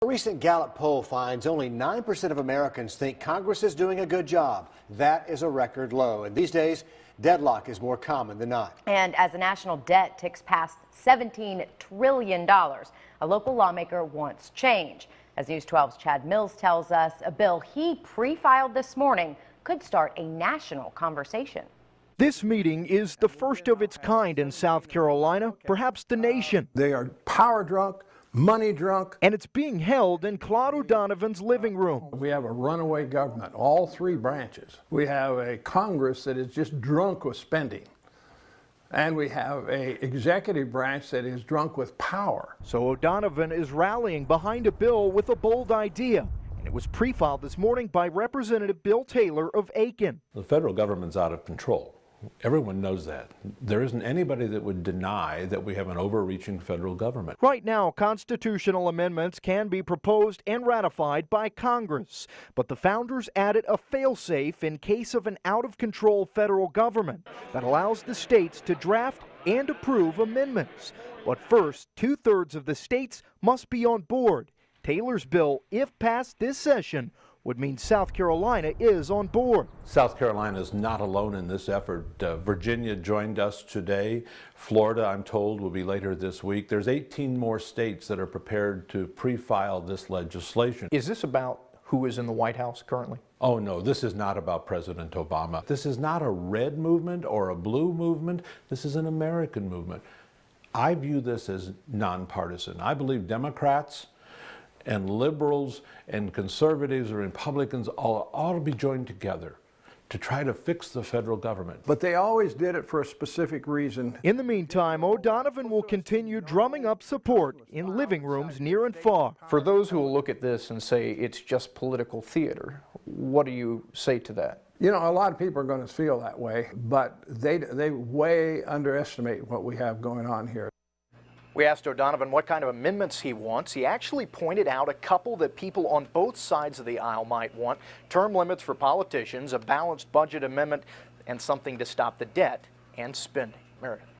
A recent Gallup poll finds only 9% of Americans think Congress is doing a good job. That is a record low. And these days, deadlock is more common than not. And as the national debt ticks past $17 trillion, a local lawmaker wants change. As News 12's Chad Mills tells us, a bill he pre-filed this morning could start a national conversation. This meeting is the first of its kind in South Carolina, perhaps the nation. They are power drunk, money drunk. And it's being held in Claude O'Donovan's living room. We have a runaway government, all three branches. We have a Congress that is just drunk with spending. And we have an executive branch that is drunk with power. So O'Donovan is rallying behind a bill with a bold idea. And it was pre-filed this morning by Representative Bill Taylor of Aiken. The federal government's out of control. Everyone knows that. There isn't anybody that would deny that we have an overreaching federal government. Right now, constitutional amendments can be proposed and ratified by Congress. But the founders added a fail-safe in case of an out-of-control federal government that allows the states to draft and approve amendments. But first, 2/3 of the states must be on board. Taylor's bill, if passed this session, would mean South Carolina is on board. South Carolina is not alone in this effort. Virginia joined us today. Florida, I'm told, will be later this week. There's 18 more states that are prepared to pre-file this legislation. Is this about who is in the White House currently? Oh no, this is not about President Obama. This is not a red movement or a blue movement. This is an American movement. I view this as nonpartisan. I believe Democrats and liberals and conservatives and Republicans all ought to be joined together to try to fix the federal government. But they always did it for a specific reason. In the meantime, O'Donovan will continue drumming up support in living rooms near and far. For those who will look at this and say it's just political theater, what do you say to that? You know, a lot of people are going to feel that way, but they way underestimate what we have going on here. We asked O'Donovan what kind of amendments he wants. He actually pointed out a couple that people on both sides of the aisle might want: term limits for politicians, a balanced budget amendment, and something to stop the debt and spending. Meredith.